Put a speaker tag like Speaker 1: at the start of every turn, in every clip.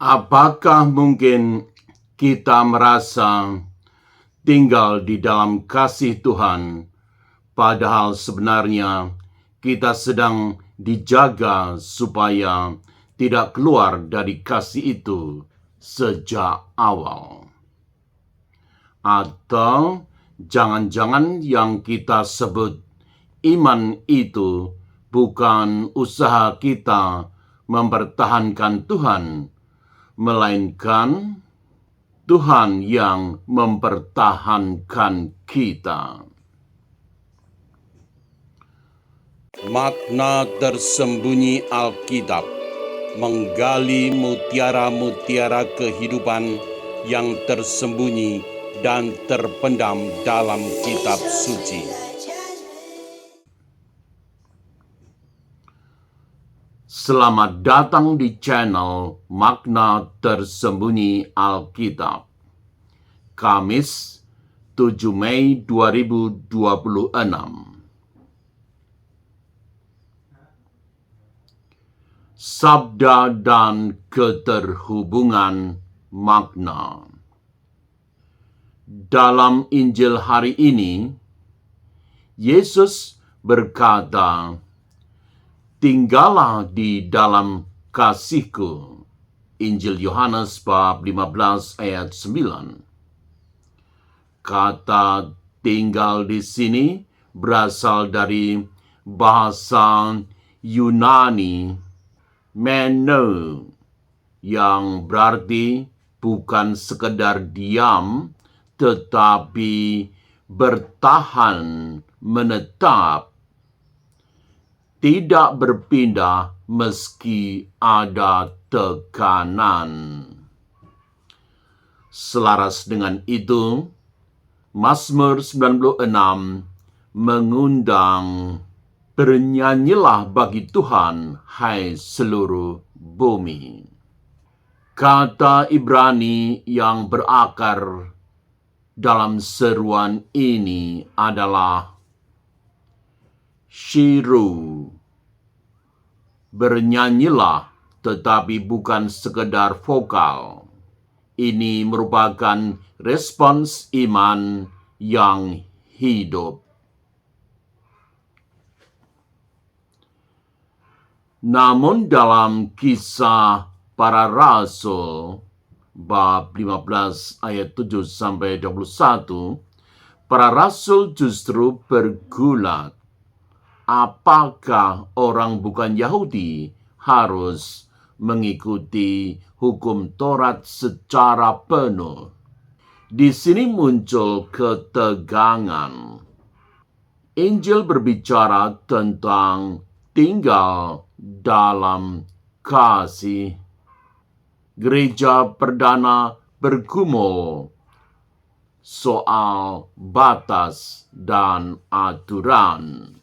Speaker 1: Apakah mungkin kita merasa tinggal di dalam kasih Tuhan, padahal sebenarnya kita sedang dijaga supaya tidak keluar dari kasih itu sejak awal? Atau jangan-jangan yang kita sebut iman itu bukan usaha kita mempertahankan Tuhan, melainkan Tuhan yang mempertahankan kita. Makna tersembunyi Alkitab menggali mutiara-mutiara kehidupan yang tersembunyi dan terpendam dalam kitab suci. Selamat datang di channel Makna Tersembunyi Alkitab. Kamis 7 Mei 2026. Sabda dan keterhubungan makna. Dalam Injil hari ini, Yesus berkata, "Tinggallah di dalam kasih-Ku." Injil Yohanes bab 15 ayat 9. Kata tinggal di sini berasal dari bahasa Yunani meno, yang berarti bukan sekedar diam, tetapi bertahan, menetap, tidak berpindah meski ada tekanan. Selaras dengan itu, Mazmur 96 mengundang, "Bernyanyilah bagi Tuhan, hai seluruh bumi." Kata Ibrani yang berakar dalam seruan ini adalah shiru. Bernyanyilah, tetapi bukan sekedar vokal. Ini merupakan respons iman yang hidup. Namun dalam Kisah Para Rasul bab 15 ayat 7 sampai 21, para rasul justru bergulat. Apakah orang bukan Yahudi harus mengikuti hukum Taurat secara penuh? Di sini muncul ketegangan. Injil berbicara tentang tinggal dalam kasih. Gereja perdana bergumul soal batas dan aturan.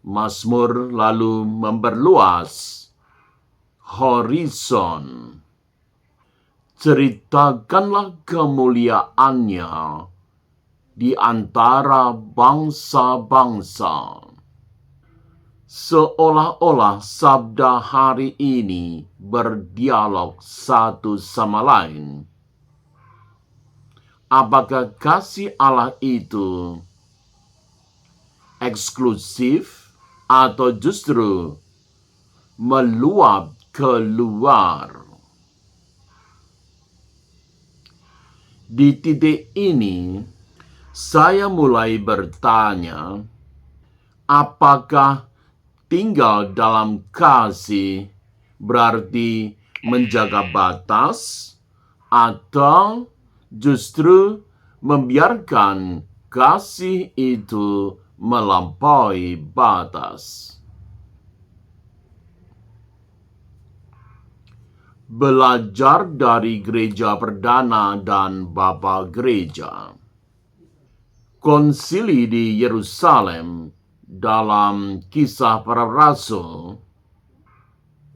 Speaker 1: Mazmur lalu memperluas horizon. Ceritakanlah kemuliaannya di antara bangsa-bangsa. Seolah-olah sabda hari ini berdialog satu sama lain. Apakah kasih Allah itu eksklusif atau justru meluap keluar? Di titik ini, saya mulai bertanya, apakah tinggal dalam kasih berarti menjaga batas, atau justru membiarkan kasih itu melampaui batas? Belajar dari gereja perdana dan bapa gereja. Konsili di Yerusalem dalam Kisah Para Rasul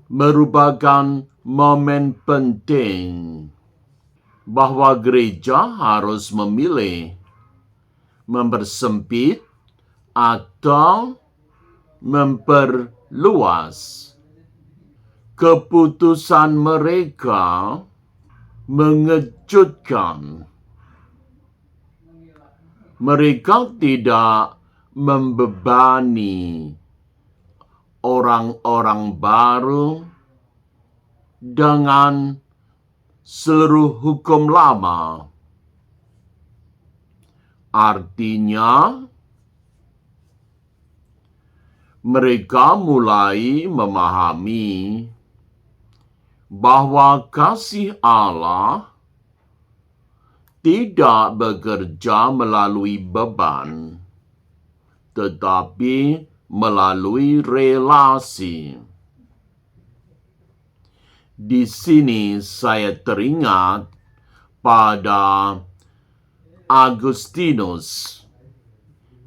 Speaker 1: merupakan momen penting bahwa gereja harus memilih mempersempit atau memperluas. Keputusan mereka mengejutkan. Mereka tidak membebani orang-orang baru dengan seluruh hukum lama. Artinya, mereka mulai memahami bahwa kasih Allah tidak bekerja melalui beban, tetapi melalui relasi. Di sini saya teringat pada Agustinus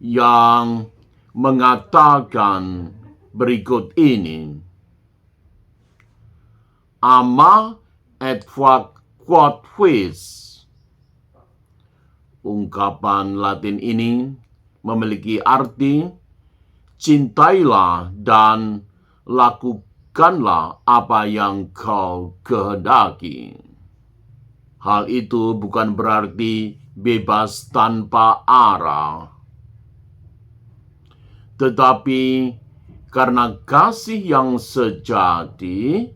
Speaker 1: yang mengatakan berikut ini. Ama et quod vis. Ungkapan Latin ini memiliki arti cintailah dan lakukanlah apa yang kau kehendaki. Hal itu bukan berarti bebas tanpa arah, tetapi karena kasih yang sejati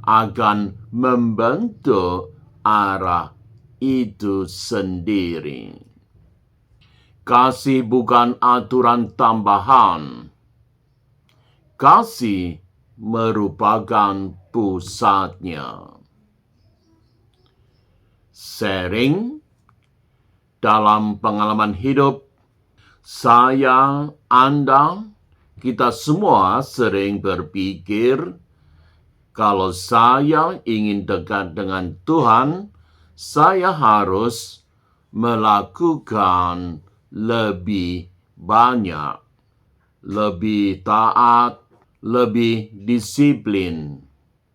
Speaker 1: akan membentuk arah itu sendiri. Kasih bukan aturan tambahan. Kasih merupakan pusatnya. Sharing dalam pengalaman hidup, saya, Anda, kita semua sering berpikir, kalau saya ingin dekat dengan Tuhan, saya harus melakukan lebih banyak, lebih taat, lebih disiplin,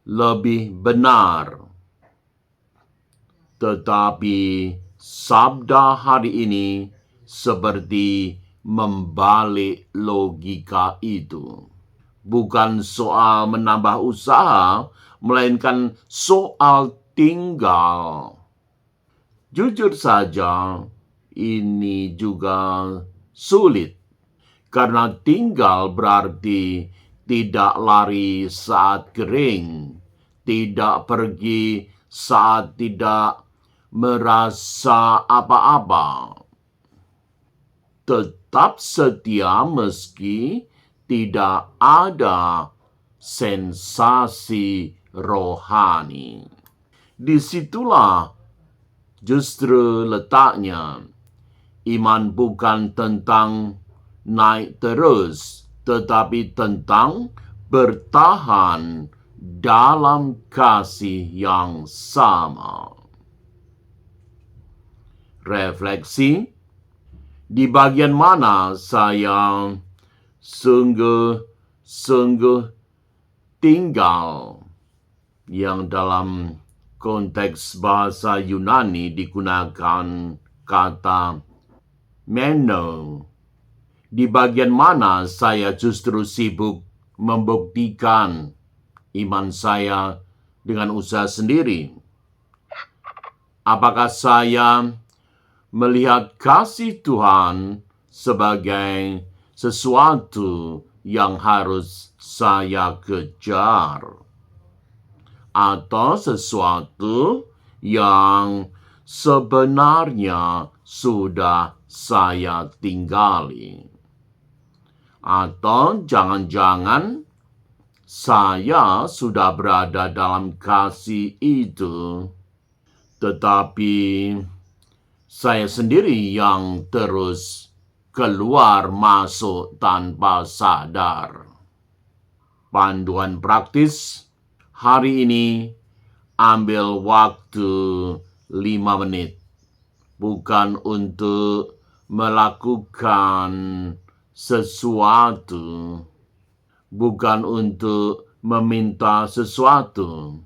Speaker 1: lebih benar. Tetapi sabda hari ini seperti membalik logika itu. Bukan soal menambah usaha, melainkan soal tinggal. Jujur saja, ini juga sulit. Karena tinggal berarti tidak lari saat kering, tidak pergi saat tidak merasa apa-apa. Tetap setia meski tidak ada sensasi rohani. Disitulah justru letaknya. Iman bukan tentang naik terus, tetapi tentang bertahan dalam kasih yang sama. Refleksi, di bagian mana saya sungguh tinggal, yang dalam konteks bahasa Yunani digunakan kata meno. Di bagian mana saya justru sibuk membuktikan iman saya dengan usaha sendiri? Apakah saya melihat kasih Tuhan sebagai sesuatu yang harus saya kejar, atau sesuatu yang sebenarnya sudah saya tinggali? Atau jangan-jangan saya sudah berada dalam kasih itu, tetapi saya sendiri yang terus keluar masuk tanpa sadar. Panduan praktis hari ini, ambil waktu 5 menit. Bukan untuk melakukan sesuatu, bukan untuk meminta sesuatu,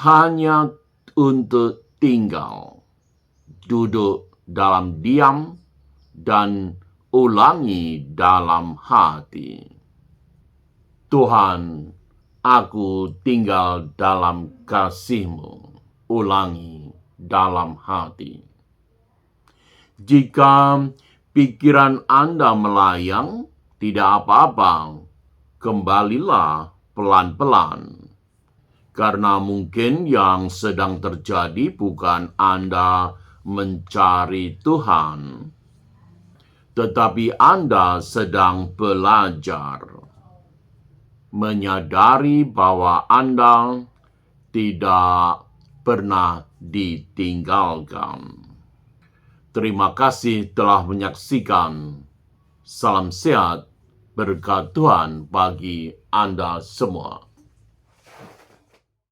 Speaker 1: hanya untuk tinggal, duduk dalam diam, dan ulangi dalam hati. Tuhan Aku tinggal dalam kasih-Mu. Ulangi dalam hati. Jika pikiran Anda melayang, tidak apa-apa. Kembalilah pelan-pelan. Karena mungkin yang sedang terjadi bukan Anda mencari Tuhan, tetapi Anda sedang belajar, menyadari bahwa Anda tidak pernah ditinggalkan. Terima kasih telah menyaksikan. Salam sehat, berkat Tuhan bagi Anda semua.